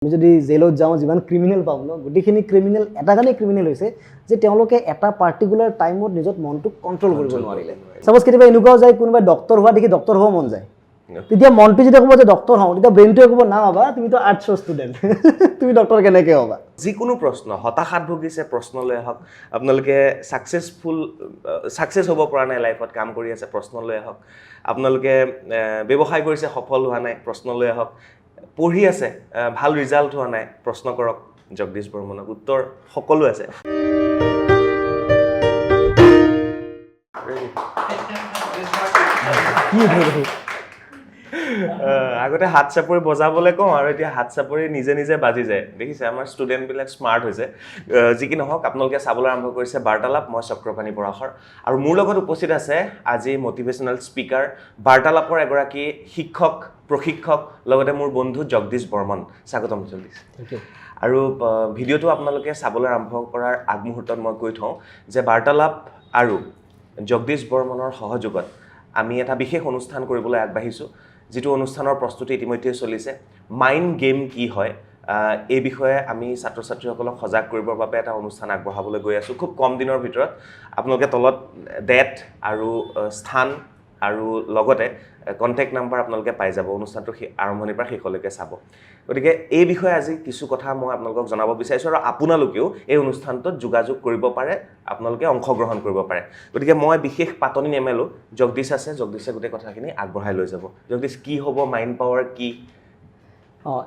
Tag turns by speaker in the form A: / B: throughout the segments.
A: আমি যদি জেলত যাওঁ যিমান ক্ৰিমিনেল পাওঁ ন গোটেইখিনি ক্ৰিমিনেল এটা কাৰণে ক্ৰিমিনেল হৈছে যে তেওঁলোকে এটা পাৰ্টিকুলাৰ টাইমত নিজৰ মনটোক কণ্ট্ৰল কৰিব নোৱাৰিলে সাপোজ কেতিয়াবা এনেকুৱাও যায় কোনোবাই ডক্টৰ হোৱা দেখি ডক্টৰ হ'ব মন যায় তেতিয়া মনটো যেতিয়া ক'ব যে ডক্টৰ হওঁ তেতিয়া ব্ৰেইনটোৱে ক'ব না বাবা তুমিতো আৰ্টছৰ ষ্টুডেণ্ট তুমি ডক্টৰ কেনেকৈ হ'বা
B: যিকোনো প্ৰশ্ন হতাশাত ভুগিছে প্ৰশ্ন লৈ আহক আপোনালোকে ছাকচেছ হ'ব পৰা নাই লাইফত কাম কৰি আছে প্ৰশ্ন লৈ আহক আপোনালোকে ব্যৱসায় কৰিছে সফল হোৱা নাই প্ৰশ্ন লৈ আহক পঢ়ি আছে ভাল ৰিজাল্ট হোৱা নাই প্ৰশ্ন কৰক জগদীশ বৰ্মনক উত্তৰ সকলো আছে আগতে হাত চাপৰি বজাবলৈ কওঁ আৰু এতিয়া হাত চাপৰি নিজে নিজে বাজি যায় দেখিছে আমাৰ ষ্টুডেণ্টবিলাক স্মাৰ্ট হৈছে যি কি নহওক আপোনালোকে চাবলৈ আৰম্ভ কৰিছে বাৰ্তালাপ মই চক্ৰপাণি পৰাশৰ আৰু মোৰ লগত উপস্থিত আছে আজি মটিভেশ্যনেল স্পীকাৰ বাৰ্তালাপৰ এগৰাকী শিক্ষক প্ৰশিক্ষক লগতে মোৰ বন্ধু জগদীশ বৰ্মন স্বাগতম জগদীশ আৰু ভিডিঅ'টো আপোনালোকে চাবলৈ আৰম্ভ কৰাৰ আগমুহূৰ্তত মই কৈ থওঁ যে বাৰ্তালাপ আৰু জগদীশ বৰ্মনৰ সহযোগত আমি এটা বিশেষ অনুষ্ঠান কৰিবলৈ আগবাঢ়িছোঁ যিটো অনুষ্ঠানৰ প্ৰস্তুতি ইতিমধ্যে চলিছে মাইণ্ড গেম কি হয় এই বিষয়ে আমি ছাত্ৰ ছাত্ৰীসকলক সজাগ কৰিবৰ বাবে এটা অনুষ্ঠান আগবঢ়াবলৈ গৈ আছোঁ খুব কম দিনৰ ভিতৰত আপোনালোকে তলত ডেট আৰু স্থান আৰু লগতে কণ্টেক্ট নাম্বাৰ আপোনালোকে পাই যাব অনুষ্ঠানটো আৰম্ভণিৰ পৰা শেষলৈকে চাব গতিকে এই বিষয়ে আজি কিছু কথা মই আপোনালোকক জনাব বিচাৰিছোঁ আৰু আপোনালোকেও এই অনুষ্ঠানটোত যোগাযোগ কৰিব পাৰে আপোনালোকে অংশগ্ৰহণ কৰিব পাৰে গতিকে মই বিশেষ পাতনি নেমেলোঁ জগদীশ আছে জগদীশে গোটেই কথাখিনি আগবঢ়াই লৈ যাব জগদীশ কি হ'ব মাইণ্ড পাৱাৰ কি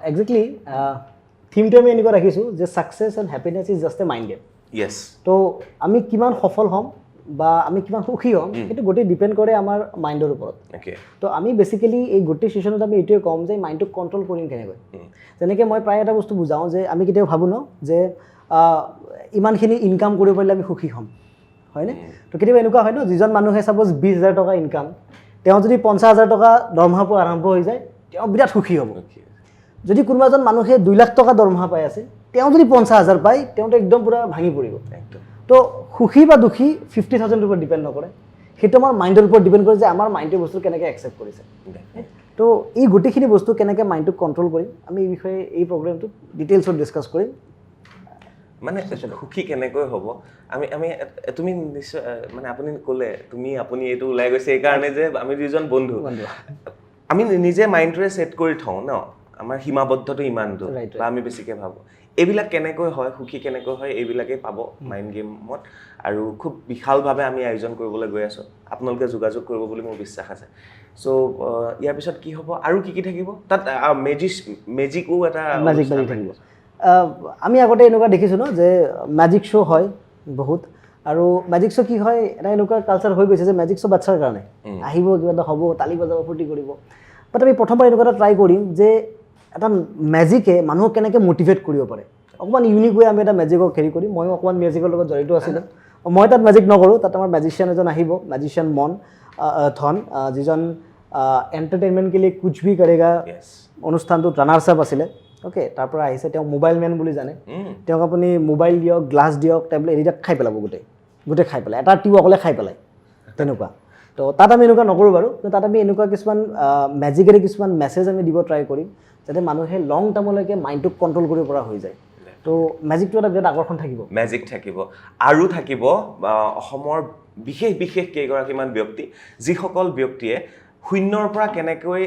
A: একজেক্টলি থিমটো আমি এনেকুৱা ৰাখিছোঁ যে success and happiness is just a mind game
B: yes
A: তো আমি কিমান সফল হ'ম বা আমি কিমান সুখী হ'ম সেইটো গোটেই ডিপেণ্ড কৰে আমাৰ মাইণ্ডৰ ওপৰত তো আমি বেচিকেলি এই গোটেই ছিজনত আমি এইটোৱে ক'ম যে মাইণ্ডটোক কণ্ট্ৰল কৰিম কেনেকৈ যেনেকৈ মই প্ৰায় এটা বস্তু বুজাওঁ যে আমি কেতিয়াও ভাবোঁ ন যে ইমানখিনি ইনকাম কৰিব পাৰিলে আমি সুখী হ'ম হয়নে তো কেতিয়াবা এনেকুৱা হয় ন যিজন মানুহে ছাপ'জ 20,000 টকা ইনকাম তেওঁ যদি 50,000 টকা দৰমহা পোৱা আৰম্ভ হৈ যায় তেওঁ বিৰাট সুখী হ'ব যদি কোনোবা এজন মানুহে 2 লাখ টকা দৰমহা পাই আছে তেওঁ যদি 50,000 পায় তেওঁতো একদম পূৰা ভাঙি পৰিব তো সুখী বা দুখী 50,000 ওপৰত ডিপেণ্ড নকৰে সেইটো আমাৰ মাইণ্ডৰ ওপৰত ডিপেণ্ড কৰে যে আমাৰ মাইণ্ডটোৱে বস্তু কেনেকৈ একচেপ্ট কৰিছে তো এই গোটেইখিনি বস্তু কেনেকৈ মাইণ্ডটোক কণ্ট্ৰল কৰিম আমি এই বিষয়ে এই প্ৰগ্ৰেমটোত ডিটেইলছত ডিছকাছ কৰিম
B: মানে সুখী কেনেকৈ হ'ব আমি আমি তুমি নিশ্চয় মানে আপুনি ক'লে আপুনি এইটো ওলাই গৈছে এইকাৰণে যে আমি দুজন বন্ধু আমি নিজে মাইণ্ডটোৰে ছেট কৰি থওঁ ন আমাৰ সীমাবদ্ধটো ইমানটো বা আমি বেছিকৈ ভাবোঁ এইবিলাক কেনেকৈ হয় সুখী কেনেকৈ হয় এইবিলাকেই পাব মাইণ্ড গেমত আৰু খুব বিশালভাৱে আমি আয়োজন কৰিবলৈ গৈ আছোঁ আপোনালোকে যোগাযোগ কৰিব বুলি মোৰ বিশ্বাস আছে চ' ইয়াৰ পিছত কি হ'ব আৰু কি থাকিব তাত মেজিকো এটা
A: মেজিক থাকিব আমি আগতে এনেকুৱা দেখিছোঁ ন যে মেজিক শ্ব' হয় বহুত আৰু মেজিক শ্ব' কি হয় এটা এনেকুৱা কালচাৰ হৈ গৈছে যে মেজিক শ্ব' বাচ্ছাৰ কাৰণে আহিব কিবা এটা হ'ব তালি বজাব ফূৰ্তি কৰিব বাট আমি প্ৰথমবাৰ এনেকুৱা এটা ট্ৰাই কৰিম যে এটা মেজিকে মানুহক কেনেকৈ মটিভেট কৰিব পাৰে অকণমান ইউনিক হৈ আমি এটা মেজিকক হেৰি কৰিম ময়ো অকণমান মেজিকৰ লগত জড়িত আছিলোঁ মই তাত মেজিক নকৰোঁ তাত আমাৰ মেজিচিয়ান এজন আহিব মেজিচিয়ান ধন যিজন এণ্টাৰটেইনমেণ্ট কেলি কুছ ভি কৰেগা অনুষ্ঠানটোত ৰানাৰ্ছ আপ আছিলে অ'কে তাৰ পৰা আহিছে তেওঁ মোবাইল মেন বুলি জানে তেওঁক আপুনি মোবাইল দিয়ক গ্লাছ দিয়ক টেবলেট এইবিলাক খাই পেলাব গোটেই খাই পেলাই এটা টিউ অকলে খাই পেলাই তেনেকুৱা তো তাত আমি এনেকুৱা নকৰোঁ বাৰু তাত আমি এনেকুৱা কিছুমান মেজিকেৰে কিছুমান মেছেজ আমি দিব ট্ৰাই কৰিম যাতে মানুহে লং টাৰ্মলৈকে মাইণ্ডটোক কণ্ট্ৰল কৰিব পৰা হৈ যায় তো মেজিকটো এটা বিৰাট আকৰ্ষণ থাকিব
B: মেজিক থাকিব আৰু থাকিব অসমৰ বিশেষ কেইগৰাকীমান ব্যক্তি যিসকল ব্যক্তিয়ে শূন্যৰ পৰা কেনেকৈ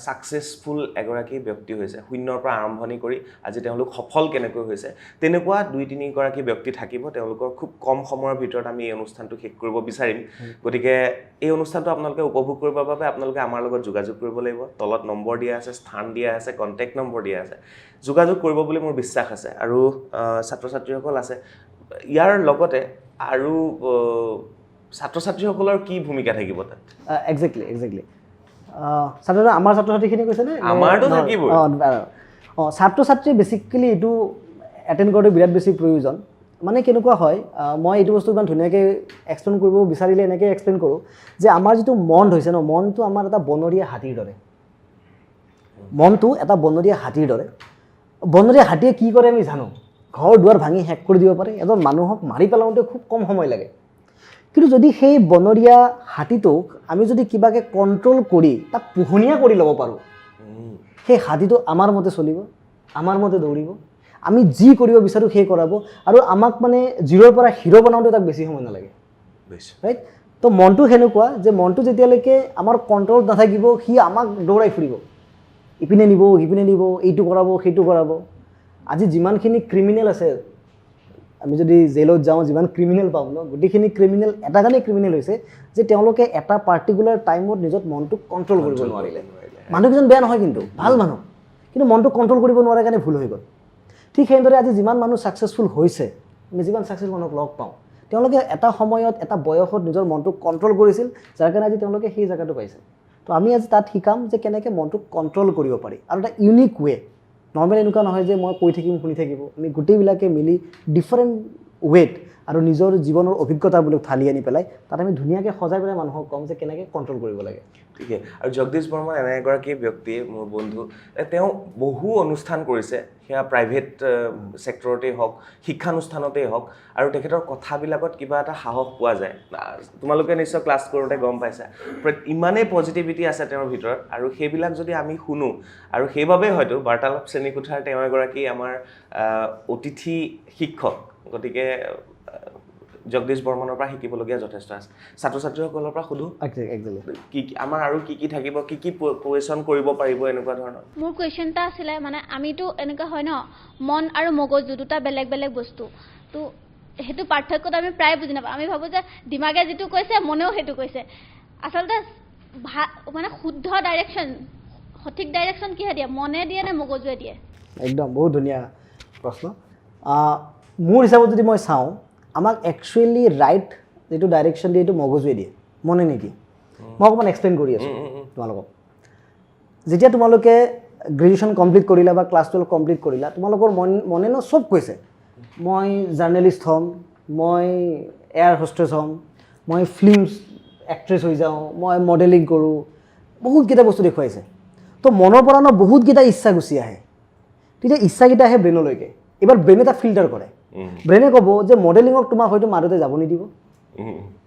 B: ছাকচেছফুল এগৰাকী ব্যক্তি হৈছে শূন্যৰ পৰা আৰম্ভণি কৰি আজি তেওঁলোক সফল কেনেকৈ হৈছে তেনেকুৱা 2-3 গৰাকী ব্যক্তি থাকিব তেওঁলোকৰ খুব কম সময়ৰ ভিতৰত আমি এই অনুষ্ঠানটো শেষ কৰিব বিচাৰিম গতিকে এই অনুষ্ঠানটো আপোনালোকে উপভোগ কৰিবৰ বাবে আপোনালোকে আমাৰ লগত যোগাযোগ কৰিব লাগিব তলত নম্বৰ দিয়া আছে স্থান দিয়া আছে কণ্টেক্ট নম্বৰ দিয়া আছে যোগাযোগ কৰিব বুলি মোৰ বিশ্বাস আছে আৰু ছাত্ৰ ছাত্ৰীসকল আছে ইয়াৰ লগতে আৰু ছাত্ৰ ছাত্ৰীসকলৰ কি ভূমিকা থাকিব তাত
A: একজেক্টলি আমাৰ ছাত্ৰ ছাত্ৰীখিনি কৈছেনে
B: আমাৰতো থাকিবই
A: ছাত্ৰ ছাত্ৰী বেচিকেলি এইটো এটেণ্ড কৰাটো বিৰাট বেছি প্ৰয়োজন মানে কেনেকুৱা হয় মই এইটো বস্তু ইমান ধুনীয়াকৈ এক্সপ্লেইন কৰিব বিচাৰিলে এনেকৈ এক্সপ্লেইন কৰোঁ যে আমাৰ যিটো মন হৈছে ন মনটো আমাৰ এটা বনৰীয়া হাতীৰ দৰে মনটো এটা বনৰীয়া হাতীয়ে কি কৰে আমি জানো ঘৰ দুৱাৰ ভাঙি শেষ কৰি দিব পাৰে এজন মানুহক মাৰি পেলাওঁতে খুব কম সময় লাগে কিন্তু যদি সেই বনৰীয়া হাতীটোক আমি যদি কিবাকে কণ্ট্ৰল কৰি তাক পোহনীয়া কৰি ল'ব পাৰোঁ সেই হাতীটো আমাৰ মতে চলিব আমাৰ মতে দৌৰিব, আমি যি কৰিব বিচাৰোঁ সেই কৰাব, আৰু আমাক মানে জিৰ'ৰ পৰা হিৰ' বনাওঁতে তাক বেছি সময় নালাগে, ৰাইট? তো মনটো সেনেকুৱা যে মনটো যেতিয়ালৈকে আমাৰ কণ্ট্ৰলত নাথাকিব সি আমাক দৌৰাই ফুৰিব, ইপিনে নিব সিপিনে নিব, এইটো কৰাব সেইটো কৰাব। আজি যিমানখিনি ক্ৰিমিনেল আছে, আমি যদি জেলত যাওঁ যিমান ক্ৰিমিনেল পাম ন, গোটেইখিনি ক্ৰিমিনেল এটা কাৰণেই ক্ৰিমিনেল হৈছে যে তেওঁলোকে এটা পাৰ্টিকুলাৰ টাইমত নিজৰ মনটোক কণ্ট্ৰল কৰিব নোৱাৰিলে। মানুহকেইজন বেয়া নহয় কিন্তু ভাল মানুহ, কিন্তু মনটো কণ্ট্ৰল কৰিব নোৱাৰে কাৰণে ভুল হৈ গ'ল। ঠিক সেইদৰে আজি যিমান মানুহ ছাকচেছফুল হৈছে, আমি যিমান ছাকচেছফুল মানুহক লগ পাওঁ, তেওঁলোকে এটা সময়ত এটা বয়সত নিজৰ মনটোক কণ্ট্ৰল কৰিছিল, যাৰ কাৰণে আজি তেওঁলোকে সেই জেগাটো পাইছে। তো আমি আজি তাত শিকাম যে কেনেকৈ মনটোক কণ্ট্ৰল কৰিব পাৰি, আৰু এটা ইউনিক ৱে। নৰ্মেল এনেকুৱা নহয় যে মই কৈ থাকিম শুনি থাকিব, আমি গোটেইবিলাকে মিলি ডিফাৰেণ্ট ৱেত আৰু নিজৰ জীৱনৰ অভিজ্ঞতাবিলাক ঢালি আনি পেলাই তাত আমি ধুনীয়াকৈ সজাই পেলাই মানুহক ক'ম যে কেনেকৈ কণ্ট্ৰল কৰিব লাগে।
B: ঠিকে। আৰু জগদীশ বৰ্মন এনে এগৰাকী ব্যক্তি, মোৰ বন্ধু, তেওঁ বহু অনুষ্ঠান কৰিছে, সেয়া প্ৰাইভেট ছেক্টৰতেই হওক, শিক্ষানুষ্ঠানতেই হওক, আৰু তেখেতৰ কথাবিলাকত কিবা এটা সাহস পোৱা যায়। তোমালোকে নিশ্চয় ক্লাছ কৰোঁতে গম পাইছা, ইমানেই পজিটিভিটি আছে তেওঁৰ ভিতৰত, আৰু সেইবিলাক যদি আমি শুনো, আৰু সেইবাবেই হয়তো বাৰ্তালাপ শ্ৰেণীকোঠাৰ তেওঁ এগৰাকী আমাৰ অতিথি শিক্ষক, গতিকে জগদীশ বৰ্মনৰ পৰা শিকিবলগীয়া যথেষ্ট আছে। ছাত্ৰ ছাত্ৰীসকলৰ পৰা সোধোঁ, কি আমাৰ আৰু কি কি থাকিব, কি কি কুৱেশ্যন কৰিব পাৰিব এনেকুৱা ধৰণৰ?
C: মোৰ কুৱেশ্যন এটা আছিলে, মানে আমিতো এনেকুৱা হয় ন, মন আৰু মগজু দুটা বেলেগ বেলেগ বস্তু, তো সেইটো পাৰ্থক্যটো আমি প্ৰায় বুজি নাপাওঁ। আমি ভাবোঁ যে দিমাগে যিটো কৈছে মনেও সেইটো কৈছে। আচলতে মানে শুদ্ধ ডাইৰেকশ্যন, সঠিক ডাইৰেকশ্যন কিহে দিয়ে, মনে দিয়ে নে মগজুৱে দিয়ে?
A: একদম বহুত ধুনীয়া প্ৰশ্ন। মোৰ হিচাপত যদি মই চাওঁ, আমাক একচুৱেলি ৰাইট যিটো ডাইৰেকশ্যন দিয়ে এইটো মগজুৱে দিয়ে, মনে নিদিয়ে। মই অকণমান এক্সপ্লেইন কৰি আছোঁ তোমালোকক। যেতিয়া তোমালোকে গ্ৰেজুৱেশ্যন কমপ্লিট কৰিলা বা ক্লাছ 12 কমপ্লিট কৰিলা, তোমালোকৰ মনে ন চব কৈছে, মই জাৰ্নেলিষ্ট হ'ম, মই এয়াৰ হোষ্টেছ হ'ম, মই ফিল্ম এক্ট্ৰেছ হৈ যাওঁ, মই মডেলিং কৰোঁ, বহুতকেইটা বস্তু দেখুৱাইছে। তো মনৰ পৰা ন বহুতকেইটা ইচ্ছা গুচি আহে। তেতিয়া ইচ্ছাকেইটা আহে ব্ৰেইনলৈকে। এইবাৰ ব্ৰেইনে তাক ফিল্টাৰ কৰে। ব্ৰেইনে ক'ব যে মডেলিঙক তোমাক হয়তো মা দেউতাই যাব নিদিব,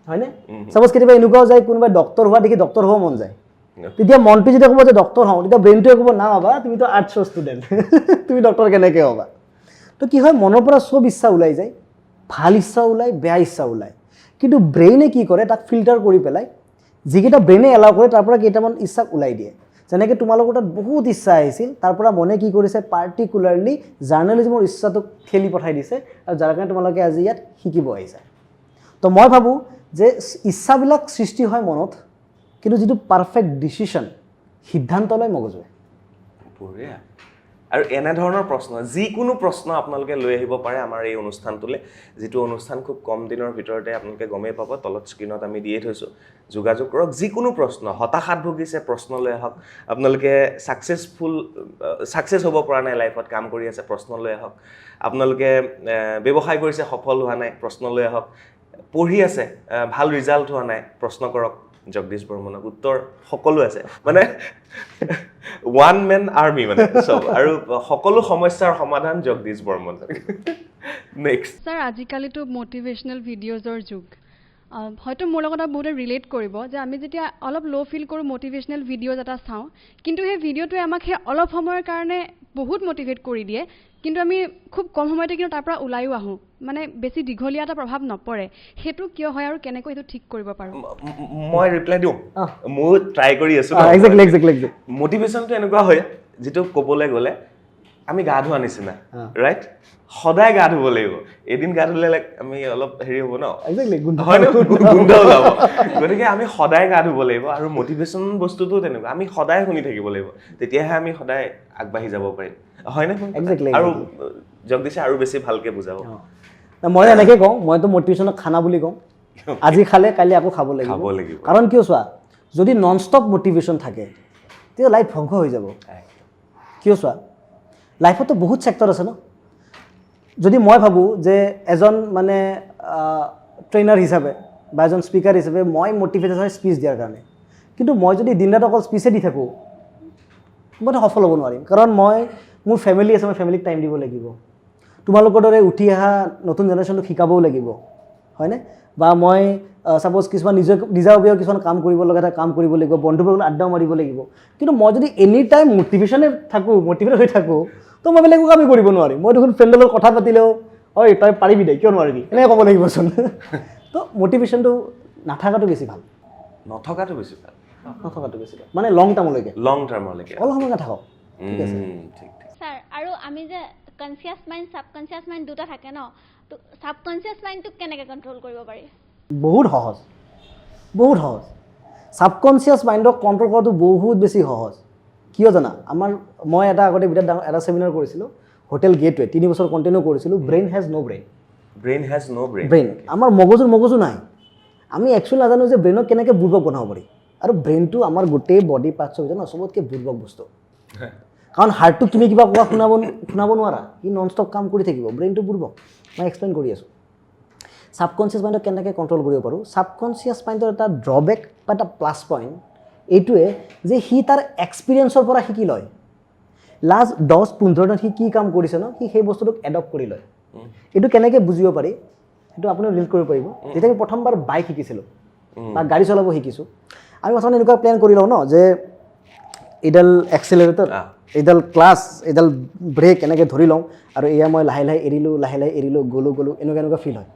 A: হয়নে? ছাপ'জ কেতিয়াবা এনেকুৱাও যায়, কোনোবাই ডক্টৰ হোৱা দেখি ডক্টৰ হ'ব মন যায়, তেতিয়া মনটো যেতিয়া ক'ব যে ডক্টৰ হওঁ, তেতিয়া ব্ৰেইনটোৱে ক'ব না বাবা তুমিতো আৰ্টছৰ ষ্টুডেণ্ট, তুমি ডক্টৰ কেনেকৈ হ'বা? তো কি হয়, মনৰ পৰা চব ইচ্ছা ওলাই যায়, ভাল ইচ্ছা ওলায়, বেয়া ইচ্ছা ওলায়, কিন্তু ব্ৰেইনে কি কৰে, তাক ফিল্টাৰ কৰি পেলাই যিকেইটা ব্ৰেইনে এলাউ কৰে তাৰ পৰা কেইটামান ইচ্ছাক ওলাই দিয়ে। যেনেকৈ তোমালোকৰ তাত বহুত ইচ্ছা আহিছিল, তাৰ পৰা মনে কি কৰিছে, পাৰ্টিকুলাৰলি জাৰ্নেলিজমৰ ইচ্ছাটোক ঠেলি পঠাই দিছে, আৰু যাৰ কাৰণে তোমালোকে আজি ইয়াত শিকিব আহিছা। তো মই ভাবোঁ যে ইচ্ছাবিলাক সৃষ্টি হয় মনত, কিন্তু যিটো পাৰফেক্ট ডিচিশ্যন, সিদ্ধান্ত লয় মগজুৱে।
B: বঢ়িয়া। আৰু এনেধৰণৰ প্ৰশ্ন, যিকোনো প্ৰশ্ন আপোনালোকে লৈ আহিব পাৰে আমাৰ এই অনুষ্ঠানটোলৈ, যিটো অনুষ্ঠান খুব কম দিনৰ ভিতৰতে আপোনালোকে গমেই পাব, তলত স্ক্ৰীণত আমি দিয়ে থৈছোঁ। যোগাযোগ কৰক, যিকোনো প্ৰশ্ন, হতাশাত ভুগিছে প্ৰশ্ন লৈ আহক, আপোনালোকে ছাকচেছ হ'ব পৰা নাই লাইফত, কাম কৰি আছে, প্ৰশ্ন লৈ আহক, আপোনালোকে ব্যৱসায় কৰিছে সফল হোৱা নাই, প্ৰশ্ন লৈ আহক, পঢ়ি আছে ভাল ৰিজাল্ট হোৱা নাই, প্ৰশ্ন কৰক জগদীশ বৰ্মনক, উত্তৰ সকলো আছে, মানে ওৱান মেন আৰ্মি মানে চব, আৰু সকলো সমস্যাৰ সমাধান জগদীশ বৰ্মন। নেক্সট
D: ছাৰ, আজিকালিতো মটিভেশ্যনেল ভিডিঅ'জৰ যুগ, হয়তো মোৰ লগত বহুতে ৰিলেট কৰিব যে আমি যেতিয়া অলপ ল' ফিল কৰোঁ, মটিভেশ্যনেল ভিডিঅ'জ এটা চাওঁ, কিন্তু সেই ভিডিঅ'টোৱে আমাক সেই অলপ সময়ৰ কাৰণে বহুত মটিভেট কৰি দিয়ে, কিন্তু আমি খুব কম সময়তে কিন্তু তাৰ পৰা ওলাইও আহোঁ, মানে বেছি দীঘলীয়া এটা প্ৰভাৱ নপৰে। সেইটো কিয় হয় আৰু কেনেকৈ সেইটো ঠিক কৰিব পাৰোঁ?
B: মই ৰিপ্লাই দিওঁ, মই ট্ৰাই কৰি আছোঁ। মটিভেশ্যনটো এনেকুৱা হয়, যিটো ক'বলৈ গ'লে আমি গা ধোৱা নিচিনা, ৰাইট? সদায় গা ধুব লাগিব, এদিন গা ধুলে আমি অলপ হেৰি হ'ব ন, গোন্ধ ওলাব, গতিকে আমি সদায় গা ধুব লাগিব। আৰু মটিভেশ্যন বস্তুটো তেনেকুৱা, আমি সদায় শুনি থাকিব লাগিব, তেতিয়াহে আমি সদায় আগবাঢ়ি যাব পাৰিম, হয়নে? আৰু জগদীশে আৰু বেছি ভালকৈ বুজাব।
A: মই এনেকৈ কওঁ, মইতো মটিভেশ্যনক খানা বুলি কওঁ, আজি খালে কালি আকৌ খাব লাগিব। কাৰণ কিয় চোৱা, যদি নন ষ্টপ মটিভেশ্যন থাকে তেতিয়া লাইফ ধ্বংস হৈ যাব। কিয় চোৱা, লাইফতো বহুত ছেক্টৰ আছে ন। যদি মই ভাবোঁ যে এজন মানে ট্ৰেইনাৰ হিচাপে বা এজন স্পীকাৰ হিচাপে মই মটিভেটেড হয় স্পীচ দিয়াৰ কাৰণে, কিন্তু মই যদি দিন ৰাত অকল স্পীচে দি থাকোঁ, মইতো সফল হ'ব নোৱাৰিম। কাৰণ মোৰ ফেমিলি আছে, মই ফেমিলিক টাইম দিব লাগিব, তোমালোকৰ দৰে উঠি অহা নতুন জেনেৰেশ্যনটোক শিকাবও লাগিব, হয়নে? বা মই ছাপ'জ কিছুমান নিজাববীয়া কিছুমান কাম কৰিব লগা এটা কাম কৰিব লাগিব, বন্ধুবোৰৰ লগত আড্ডাও মাৰিব লাগিব। কিন্তু মই যদি এনি টাইম মটিভেশ্যনে থাকোঁ, মটিভেটেড হৈ থাকোঁ, তো মই বেলেগ একো কামেই কৰিব নোৱাৰিম মই দেখোন ফ্ৰেণ্ডৰ লগত কথা পাতিলেও ঐ তই পাৰিবি দে কিয় নোৱাৰিবি এনেকৈ ক'ব লাগিবচোন তো মটিভেশ্যনটো নাথাকাটো বেছি ভাল
B: নথকাটো বেছি ভাল
A: নথকাটো বেছি ভাল মানে লং টাৰ্মলৈকে
B: লং টাৰ্মলৈকে
A: অলপ সময় নাথাকক ঠিক আছে
B: ঠিক ঠিক
C: ছাৰ আৰু আমি যে কনচিয়াছ মাইণ্ড ছাবকনচিয়াছ মাইণ্ড দুটা থাকে ন তো ছাবকনচিয়াছ মাইণ্ডটোক কেনেকৈ কণ্ট্ৰল কৰিব পাৰি
A: বহুত সহজ ছাবকনচিয়াছ মাইণ্ডক কণ্ট্ৰল কৰাটো বহুত বেছি সহজ কিয় জানা আমাৰ মই আগতে বিৰাট ডাঙৰ এটা চেমিনাৰ কৰিছিলোঁ হোটেল গেটৱে 3 বছৰ কণ্টিনিউ কৰিছিলোঁ ব্ৰেইন হেজ ন' ব্ৰেইন আমাৰ মগজু নাই আমি একচুৱেলি নাজানো যে ব্ৰেইনক কেনেকৈ বুৰ্বক বনাব পাৰি আৰু ব্ৰেইনটো আমাৰ গোটেই বডি পাৰ্টছৰ ভিতৰত চবতকৈ বুৰ্বক বস্তু কাৰণ হাৰ্টটোক তুমি কিবা কোৱা শুনাব নোৱাৰা সি নন ষ্টপ কাম কৰি থাকিব ব্ৰেইনটো বুৰ্বক মই এক্সপ্লেইন কৰি আছোঁ ছাবকনচিয়াছ মাইণ্ডক কেনেকৈ কণ্ট্ৰল কৰিব পাৰোঁ ছাবকনচিয়াছ মাইণ্ডৰ এটা ড্ৰবেক বা এটা প্লাছ পইণ্ট এইটোৱে যে সি তাৰ এক্সপিৰিয়েঞ্চৰ পৰা শিকি লয় লাষ্ট 10-15 দিনত সি কি কাম কৰিছে ন সি সেই বস্তুটোক এডপ্ট কৰি লয় এইটো কেনেকৈ বুজিব পাৰি সেইটো আপুনিও ৰিলেট কৰিব পাৰিব যেতিয়া আমি প্ৰথমবাৰ বাইক শিকিছিলোঁ বা গাড়ী চলাব শিকিছোঁ আমি প্ৰথমে এনেকুৱা প্লেন কৰি লওঁ ন যে এইডাল এক্সেলাৰেটৰ এইডাল ক্লাছ এইডাল ব্ৰেক এনেকৈ ধৰি লওঁ আৰু এয়া মই লাহে লাহে এৰিলোঁ গ'লোঁ এনেকুৱা ফিল হয়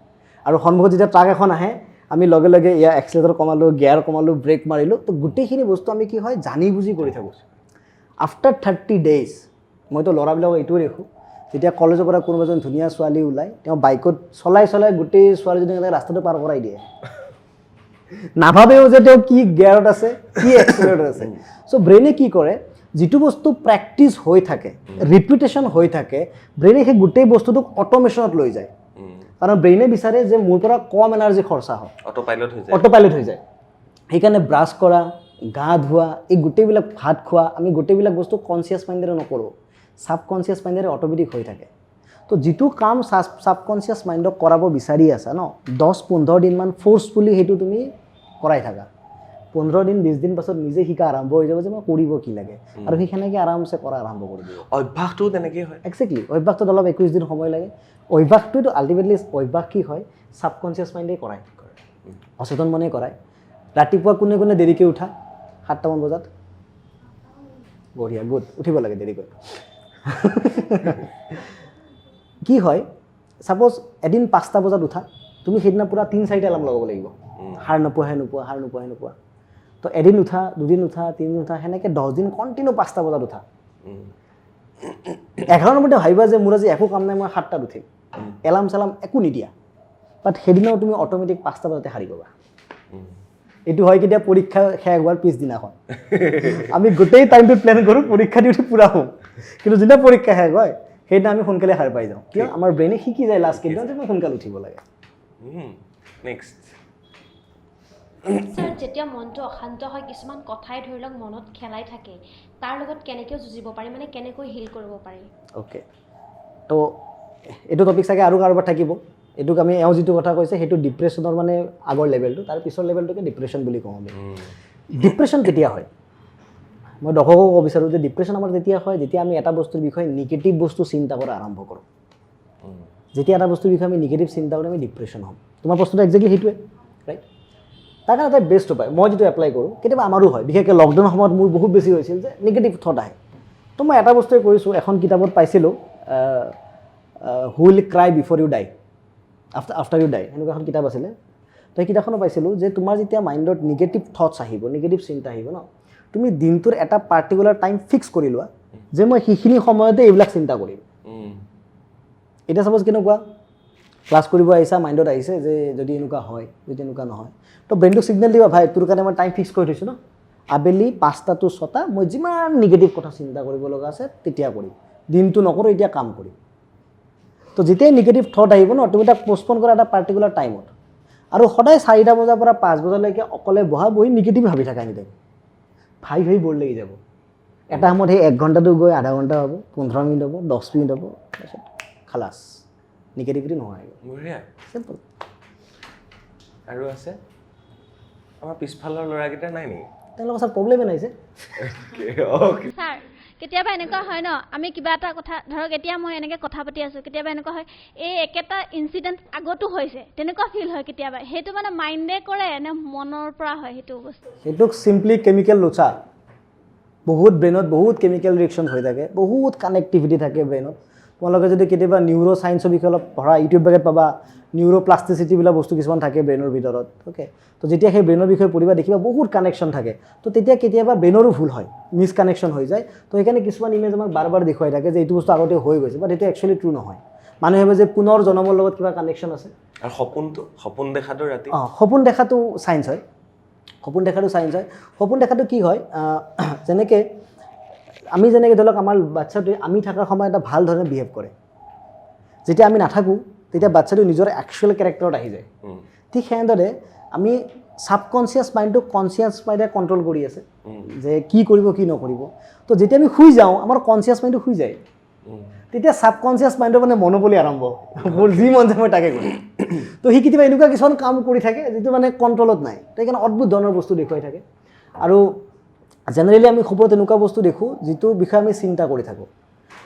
A: আৰু সন্মুখত যেতিয়া ট্ৰাক এখন আহে আমি লগে লগে এয়া এক্সেলাৰেটৰ কমালোঁ গিয়াৰ কমালোঁ ব্ৰেক মাৰিলোঁ তো গোটেইখিনি বস্তু আমি কি হয় জানি বুজি কৰি থাকোঁ আফটাৰ 30 days মইতো ল'ৰাবিলাকক এইটোৱে দেখোঁ যেতিয়া কলেজৰ পৰা কোনোবা এজন ধুনীয়া ছোৱালী ওলায় তেওঁ বাইকত চলাই গোটেই ছোৱালীজনীক ৰাস্তাটো পাৰ কৰাই দিয়ে নাভাবেও যে তেওঁ কি গিয়াৰত আছে কি এক্সেলাৰেটৰ আছে চ' ব্ৰেইনে কি কৰে যিটো বস্তু প্ৰেক্টিচ হৈ থাকে ৰিপিটেশ্যন হৈ থাকে ব্ৰেইনে সেই গোটেই বস্তুটোক অট'মেশ্যনত লৈ যায় কাৰণ ব্ৰেইনে বিচাৰে যে মোৰ পৰা কম এনাৰ্জি খৰচা হয় অট'পাইলট হৈ যায় সেইকাৰণে ব্ৰাছ কৰা গা ধোৱা এই গোটেইবিলাক ভাত খোৱা আমি গোটেইবিলাক বস্তু কনচিয়াছ মাইণ্ডেৰে নকৰোঁ ছাবকনচিয়াছ মাইণ্ডেৰে অট'মেটিক হৈ থাকে তো যিটো কাম ছাবকনচিয়াছ মাইণ্ডক কৰাব বিচাৰি আছা ন 10-15 দিনমান ফ'ৰ্চফুলি সেইটো তুমি কৰাই থাকা 15 দিন 20 দিন পাছত নিজে শিকা আৰম্ভ হৈ যাব যে মই কৰিব কি লাগে আৰু সি সেনেকৈ আৰামছে কৰা আৰম্ভ কৰি দিব
B: অভ্যাসটো তেনেকেই হয়
A: এক্সেক্টলি অভ্যাসটোত অলপ 21 দিন সময় লাগে অভ্যাসটোতো আল্টিমেটলি অভ্যাস কি হয় ছাবকনচিয়াছ মাইণ্ডে কৰাই অচেতন মনে কৰায় ৰাতিপুৱা কোনে দেৰিকৈ উঠা 7টামান বজাত বঢ়িয়া গুড উঠিব লাগে দেৰিকৈ কি হয় ছাপ'জ এদিন 5টা বজাত উঠা তুমি সেইদিনা পূৰা 3-4টা এলাৰ্ম লগাব লাগিব সাৰ নোপোৱা তো এদিন উঠা 2 দিন উঠা 3 দিন উঠা সেনেকৈ 10 দিন কণ্টিনিউ 5টা বজাত উঠা 11 নম্বৰতে ভাবিবা যে মোৰ আজি একো কাম নাই মই 7টাত উঠিম এলাৰ্ম চেলাৰ্ম একো নিদিয়া বাট সেইদিনাও তুমি অট'মেটিক 5টা বজাতে সাৰি পাবা এইটো হয় কেতিয়া পৰীক্ষা শেষ হোৱাৰ পিছদিনাখন আমি গোটেই টাইমটো প্লেন কৰোঁ পৰীক্ষা দি উঠি পূৰা হওঁ কিন্তু যেতিয়া পৰীক্ষা শেষ হয় সেইদিনা আমি সোনকালে সাৰ পাই যাওঁ কিয় আমাৰ ব্ৰেইনে শিকি যায় লাষ্ট কেইদিনত যে মই সোনকালে উঠিব লাগে
B: নেক্সট
E: ছাৰ যেতিয়া মনটো অশান্ত হয় কিছুমান কথাই ধৰি লওক মনত খেলাই থাকে তাৰ লগত কেনেকৈ যুঁজিব পাৰি মানে কেনেকৈ হিল কৰিব পাৰি
A: অ'কে তো এইটো টপিক চাগে আৰু কাৰোবাৰ থাকিব এইটোক আমি এওঁ যিটো কথা কৈছে সেইটো ডিপ্ৰেশ্যনৰ মানে আগৰ লেভেলটো তাৰ পিছৰ লেভেলটোকে ডিপ্ৰেশ্যন বুলি কওঁ আমি ডিপ্ৰেশ্যন কেতিয়া হয় মই দৰ্শকক ক'ব বিচাৰোঁ যে ডিপ্ৰেশ্যন আমাৰ তেতিয়া হয় যেতিয়া আমি এটা বস্তুৰ বিষয়ে নিগেটিভ বস্তু চিন্তা কৰা আৰম্ভ কৰোঁ যেতিয়া এটা বস্তুৰ বিষয়ে আমি নিগেটিভ চিন্তা কৰোঁ আমি ডিপ্ৰেশ্যন হ'ম তোমাৰ বস্তুটো একজেক্টলি সেইটোৱে ৰাইট তাৰ কাৰণে এটা বেষ্ট উপায় মই যিটো এপ্লাই কৰোঁ কেতিয়াবা আমাৰো হয় বিশেষকৈ লকডাউনৰ সময়ত মোৰ বহুত বেছি হৈছিল যে নিগেটিভ থট আহে তো মই এটা বস্তুৱে কৰিছোঁ এখন কিতাপত পাইছিলোঁ who will cry before U dye after U ডাই এনেকুৱা এখন কিতাপ আছিলে তো সেই কিতাপখনো পাইছিলোঁ যে তোমাৰ যেতিয়া মাইণ্ডত নিগেটিভ থটছ আহিব নিগেটিভ চিন্তা আহিব ন তুমি দিনটোৰ এটা পাৰ্টিকুলাৰ টাইম ফিক্স কৰি লোৱা যে মই সেইখিনি সময়তে এইবিলাক চিন্তা কৰিম এতিয়া চাপ'জ কেনেকুৱা ক্লাছ কৰিব আহিছা মাইণ্ডত আহিছে যে যদি এনেকুৱা হয় যদি এনেকুৱা নহয় তো ব্ৰেইনটোক ছিগনেল দিবা ভাই তোৰ কাৰণে মই টাইম ফিক্স কৰি থৈছোঁ ন আবেলি 5টা to 6টা মই যিমান নিগেটিভ কথা চিন্তা কৰিব লগা আছে তেতিয়া কৰিম দিনটো নকৰোঁ এতিয়া কাম কৰিম তো যেতিয়াই নিগেটিভ থট আহিব ন তুমি তাক পষ্টপন কৰা এটা পাৰ্টিকুলাৰ টাইমত আৰু সদায় 4টা বজাৰ পৰা 5 বজালৈকে অকলে বহি নিগেটিভ ভাবি থাকা এনি টাইম ভাবি বৰ লাগি যাব এটা সময়ত সেই 1 ঘণ্টাটো গৈ আধা ঘণ্টা হ'ব 15 মিনিট হ'ব 10 মিনিট হ'ব তাৰপিছত খালাছ নিগেটিভিটি নহয়
B: বঢ়িয়া
A: চিম্পল
B: আৰু আছে আমাৰ পিছফালৰ ল'ৰাকেইটা নাই নেকি
A: তেওঁলোকৰ ছাৰ প্ৰব্লেমে নাই যে
C: ছাৰ কেতিয়াবা এনেকুৱা হয় ন আমি কিবা এটা কথা ধৰক এতিয়া মই এনেকৈ কথা পাতি আছোঁ কেতিয়াবা এনেকুৱা হয় এই একেটা ইনচিডেণ্ট আগতো হৈছে তেনেকুৱা ফিল হয় কেতিয়াবা সেইটো মানে মাইণ্ডে কৰে নে মনৰ পৰা হয় সেইটো বস্তু
A: সেইটোক চিম্পলি কেমিকেল লোচা বহুত ব্ৰেইনত বহুত কেমিকেল ৰিয়েকশ্যন হৈ থাকে, বহুত কানেক্টিভিটি থাকে ব্ৰেইনত। তোমালোকে যদি কেতিয়াবা নিউৰ' ছায়েন্সৰ বিষয়ে অলপ পঢ়া, ইউটিউব বেগত পাবা নিউৰ' প্লাষ্টিচিটিবিলাক বস্তু কিছুমান থাকে ব্ৰেইনৰ ভিতৰত। অ'কে, তো যেতিয়া সেই ব্ৰেইনৰ বিষয়ে পঢ়িবা দেখিবা বহুত কানেকশ্যন থাকে। তো তেতিয়া কেতিয়াবা ব্ৰেইনৰো ভুল হয়, মিছ কানেকশ্যন হৈ যায়। তো সেইকাৰণে কিছুমান ইমেজ আমাক বাৰ বাৰ দেখুৱাই থাকে যে এইটো বস্তু আগতে হৈ গৈছে, বাট এইটো একচুৱেলি ট্ৰু নহয়। মানুহে ভাবে যে পুনৰ জন্মৰ লগত কিবা কানেকশ্যন আছে।
B: আৰু সপোন দেখাটো ৰাতি
A: সপোন দেখাটো ছায়েন্স হয়। সপোন দেখাটো ছায়েন্স হয়। সপোন দেখাটো কি হয়, যেনেকৈ আমি যেনেকৈ ধৰি লওক আমাৰ বাচ্ছাটোৱে আমি থকাৰ সময়ত এটা ভাল ধৰণে বিহেভ কৰে। যেতিয়া আমি নাথাকোঁ তেতিয়া বাচ্ছাটো নিজৰ একচুৱেল কেৰেক্টাৰত আহি যায়। ঠিক সেনেদৰে আমি ছাবকনচিয়াছ মাইণ্ডটো কনচিয়াছ মাইণ্ডে কণ্ট্ৰল কৰি আছে যে কি কৰিব কি নকৰিব। তো যেতিয়া আমি শুই যাওঁ আমাৰ কনচিয়াছ মাইণ্ডটো শুই যায়, তেতিয়া ছাবকনচিয়াছ মাইণ্ডৰ মানে মনোবলি আৰম্ভ, মোৰ যি মন যায় মই তাকে কৰিম। তো সি কেতিয়াবা এনেকুৱা কিছুমান কাম কৰি থাকে যিটো মানে কণ্ট্ৰলত নাই। তো সেইকাৰণে অদ্ভুত ধৰণৰ বস্তু দেখুৱাই থাকে। আৰু জেনেৰেলি আমি সপোনত এনেকুৱা বস্তু দেখোঁ যিটো বিষয়ে আমি চিন্তা কৰি থাকোঁ।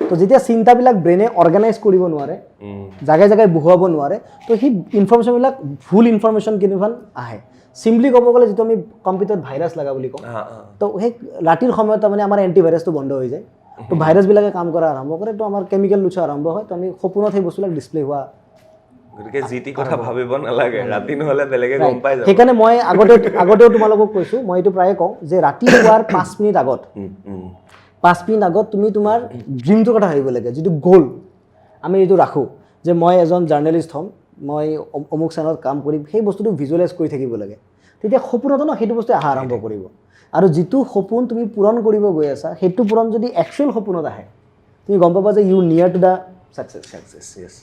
A: তো যেতিয়া চিন্তাবিলাক ব্ৰেইনে অৰ্গেনাইজ কৰিব নোৱাৰে, জাগাই জাগাই বহুৱাব নোৱাৰে, তো সেই ইনফৰ্মেশ্যনবিলাক ভুল ইনফৰ্মেশ্যন কিছুমান আহে। চিম্পলি ক'ব গ'লে যিটো আমি কম্পিউটাৰত ভাইৰাছ লগা বুলি কওঁ, তো সেই ৰাতিৰ সময়ত তাৰমানে আমাৰ এণ্টিভাইৰাছটো বন্ধ হৈ যায়। তো ভাইৰাছবিলাকে কাম কৰা আৰম্ভ কৰে, তো আমাৰ কেমিকেল লুচা আৰম্ভ হয়। তো আমি সপোনত সেই বস্তুবিলাক ডিছপ্লে হোৱা।
B: গতিকে যি টি কথা ভাবিব নালাগে, ৰাতি নহ'লে বেলেগে গম পাই যাব।
A: সেইকাৰণে মই আগতেও তোমালোকক কৈছোঁ, মই এইটো প্ৰায়ে কওঁ যে ৰাতি শোৱাৰ 5 মিনিট আগত 5 মিনিট আগত তুমি তোমাৰ ড্ৰিমটোৰ কথা ভাবিব লাগে, যিটো গ'ল আমি এইটো ৰাখোঁ যে মই এজন জাৰ্নেলিষ্ট হ'ম, মই অমুক চেনেলত কাম কৰিম, সেই বস্তুটো ভিজুৱেলাইজ কৰি থাকিব লাগে। তেতিয়া সপোনতো ন সেইটো বস্তু অহা আৰম্ভ কৰিব। আৰু যিটো সপোন তুমি পূৰণ কৰিব গৈ আছা সেইটো পূৰণ যদি একচুৱেল সপোনত আহে, তুমি গম পাবা যে ইউ নিয়াৰ to the success. Yes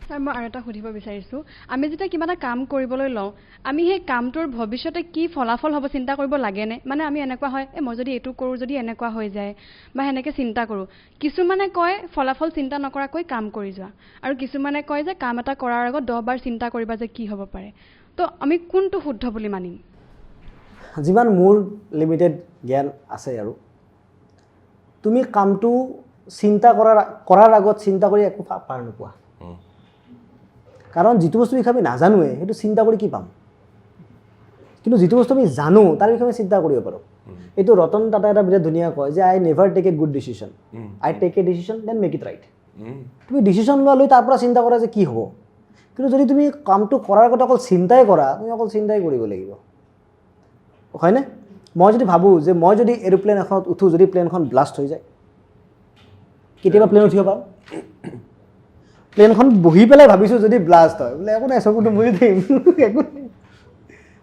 D: sir, মই আৰু এটা সুধিব বিচাৰিছোঁ, আমি যেতিয়া কিবা এটা কাম কৰিবলৈ লওঁ, আমি সেই কামটোৰ ভৱিষ্যতে কি ফলাফল হ'ব চিন্তা কৰিব লাগেনে? মানে আমি এনেকুৱা হয়, মই যদি এইটো কৰোঁ যদি এনেকুৱা হৈ যায়, বা সেনেকৈ চিন্তা কৰোঁ। কিছুমানে কয় ফলাফল চিন্তা নকৰাকৈ কাম কৰি যোৱা, আৰু কিছুমানে কয় যে কাম এটা কৰাৰ আগত 10 বাৰ চিন্তা কৰিবা যে কি হ'ব পাৰে। তো আমি কোনটো শুদ্ধ বুলি মানিম?
A: যিমান মোৰ লিমিটেড জ্ঞান আছে, আৰু তুমি কামটো চিন্তা কৰাৰ আগত চিন্তা কৰি একো পাৰ নোপোৱা। কাৰণ যিটো বস্তু বিষয়ে আমি নাজানোৱে সেইটো চিন্তা কৰি কি পাম, কিন্তু যিটো বস্তু আমি জানো তাৰ বিষয়ে আমি চিন্তা কৰিব পাৰোঁ। এইটো ৰতন টাটা এটা বিৰাট ধুনীয়া কয় যে I never take a good decision, I take a decision then make it right. তুমি ডিচিশ্যন লোৱা লৈ তাৰ পৰা চিন্তা কৰা যে কি হ'ব, কিন্তু যদি তুমি কামটো কৰাৰ আগতে অকল চিন্তাই কৰা, তুমি অকল চিন্তাই কৰিব লাগিব, হয়নে? মই যদি ভাবোঁ যে মই যদি এৰোপ্লেন এখনত উঠোঁ, যদি প্লেনখন ব্লাষ্ট হৈ যায়, কেতিয়াবা প্লেন উঠিব পাম? প্লেনখন বহি পেলাই ভাবিছোঁ যদি ব্লাষ্ট হয় বোলে একো নাই, চকুটো মুৰি দিম, একো নাই,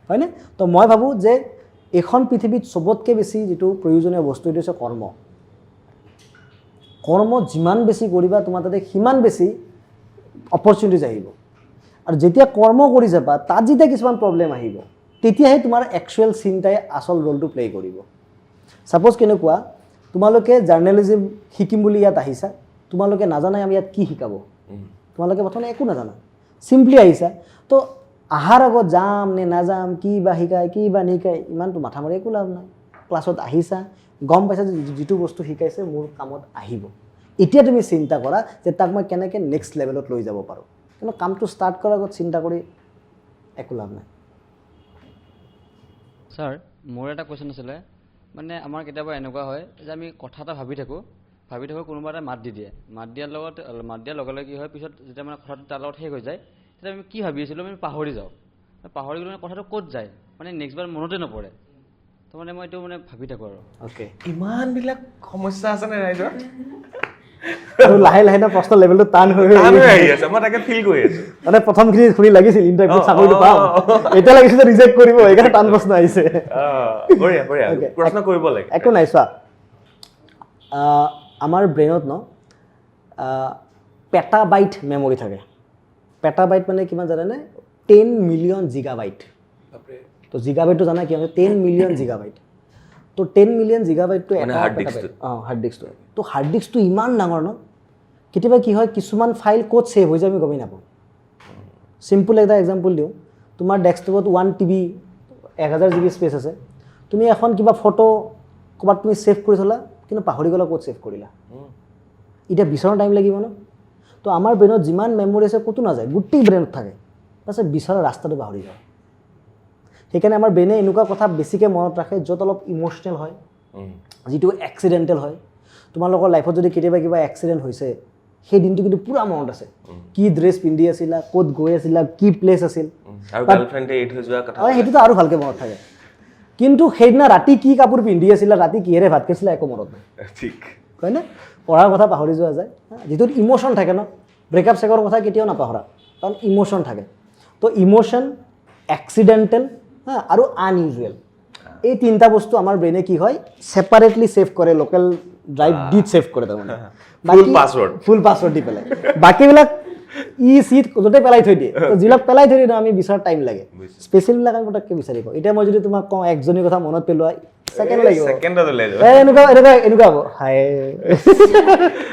A: হয়নে? তো মই ভাবোঁ যে এইখন পৃথিৱীত চবতকৈ বেছি যিটো প্ৰয়োজনীয় বস্তু এইটো হৈছে কৰ্ম। কৰ্ম যিমান বেছি কৰিবা তোমাৰ তাতে সিমান বেছি অপৰচুনিটিজ আহিব। আৰু যেতিয়া কৰ্ম কৰি যাবা তাত যেতিয়া কিছুমান প্ৰব্লেম আহিব, তেতিয়াহে তোমাৰ একচুৱেল চিন্তাই আচল ৰোলটো প্লে' কৰিব। ছাপ'জ কেনেকুৱা, তোমালোকে জাৰ্নেলিজিম শিকিম বুলি ইয়াত আহিছা, তোমালোকে নাজানাই আমি ইয়াত কি শিকাব, তোমালোকে প্ৰথমে একো নাজানা, চিম্পলি আহিছা। তো অহাৰ আগত যাম নে নাযাম, কি বা শিকায় কি বা নিশিকায় ইমানটো মাথা মাৰি একো লাভ নাই। ক্লাছত আহিছা, গম পাইছা যে যিটো বস্তু শিকাইছে মোৰ কামত আহিব, এতিয়া তুমি চিন্তা কৰা যে তাক মই কেনেকৈ নেক্সট লেভেলত লৈ যাব পাৰোঁ। কিন্তু কামটো ষ্টাৰ্ট কৰাৰ আগত চিন্তা কৰি একো লাভ নাই।
F: ছাৰ, মোৰ এটা কুৱেশ্যন আছিলে, মানে আমাৰ কেতিয়াবা এনেকুৱা হয় যে আমি কথা এটা ভাবি থাকোঁ কোনোবা এটা মাত দি দিয়ে, মাত দিয়াৰ লগে লগে কি হয়, পিছত যেতিয়া মানে কথাটো তাৰ লগত শেষ হৈ যায়, তেতিয়া আমি কি ভাবি আছিলোঁ আমি পাহৰি যাওঁ। পাহৰি গ'লে কথাটো ক'ত যায় মানে নেক্সট বাৰ মনতে নপৰে। তো মানে মই এইটো মানে ভাবি থাকোঁ আৰু।
A: অ'কে,
B: ইমানবিলাক সমস্যা আছেনে ৰাইজৰ?
A: আৰু লাহে লাহে প্ৰশ্ন লেভেলটো টান হৈ
B: আহি আছে, মই তাকে ফিল কৰি আছোঁ।
A: মানে প্ৰথমখিনি শুনি লাগিছিল ইণ্টাৰভিউত চাকৰিটো পাম, এতিয়া লাগিছিল যে ৰিজেক্ট কৰিব, সেইকাৰণে টান প্ৰশ্ন আহিছে।
B: বঢ়িয়া বঢ়িয়া, প্ৰশ্ন কৰিব লাগে।
A: একো নাই, চোৱা আমাৰ ব্ৰেইনত পেটাবাইট মেমৰি থাকে। পেটাবাইট মানে কিমান জানেনে? 10 মিলিয়ন জিগাবাইট। তো জিগাবাইটটো জানা কি হয়? 10 মিলিয়ন জিগাবাইট। তো 10 মিলিয়ন জিগাবাইটটো এটা হাৰ্ড ডিস্কটো। তো হাৰ্ড ডিস্কটো ইমান ডাঙৰ ন, কেতিয়াবা কি হয় কিছুমান ফাইল ক'ত ছেভ হৈ যায় আমি গমেই নাপাওঁ। চিম্পল এটা এক্সাম্পল দিওঁ, তোমাৰ ডেস্কটপত 1 TB 1000 GB স্পেচ আছে, তুমি এখন কিবা ফটো ক'ৰবাত তুমি ছেভ কৰি থ'লা, কিন্তু পাহৰি গ'লা ক'ত ছেভ কৰিলা, এতিয়া বিচৰাৰ টাইম লাগিব ন। তো আমাৰ ব্ৰেইনত যিমান মেমৰি আছে ক'তো নাযায়, গোটেই ব্ৰেইনত থাকে, তাৰপিছত বিচৰা ৰাস্তাটো পাহৰি যায়। সেইকাৰণে আমাৰ ব্ৰেইনে এনেকুৱা কথা বেছিকৈ মনত ৰাখে য'ত অলপ ইম'চনেল হয়, যিটো এক্সিডেণ্টেল হয় তোমালোকৰ লাইফত যদি কেতিয়াবা কিবা এক্সিডেণ্ট হৈছে সেই দিনটো কিন্তু পুৰা মনত আছে কি ড্ৰেছ পিন্ধি আছিলা ক'ত গৈ আছিলা কি প্লেচ আছিল
B: আৰু গাৰ্লফ্ৰেণ্ডে এৰি থৈ যোৱা কথা
A: সেইটোতো আৰু ভালকৈ মনত থাকে কিন্তু সেইদিনা ৰাতি কি কাপোৰ পিন্ধি আছিলা ৰাতি কিহেৰে ভাত খাইছিলা একো মনত নাই
B: ঠিক
A: হয়নে পঢ়াৰ কথা পাহৰি যোৱা যায় যিটোত ইম'শ্যন থাকে ন ব্ৰেকআপ চেকৰ কথা কেতিয়াও নাপাহৰা কাৰণ ইম'শ্যন থাকে তো ইম'শ্যন এক্সিডেণ্টেল আৰু আনইউজুৱেল এই তিনিটা বস্তু আমাৰ ব্ৰেইনে কি হয় ছেপাৰেটলি ছেভ কৰে লোকেল ড্ৰাইভ ডিত ছেভ কৰে তাৰমানে ফুল পাছৱৰ্ড দি পেলাই বাকীবিলাক চিট য'তে পেলাই থৈ দিয়ে তো যিবিলাক পেলাই থৈ দিয়ে আমি বিচাৰ টাইম লাগে স্পেচিয়েলবিলাক আমি পটককৈ বিচাৰি পাওঁ এতিয়া মই যদি তোমাক কওঁ একজনীৰ কথা মনত পেলোৱা ছেকেণ্ড লাগিব এনেকুৱা হ'ব হাই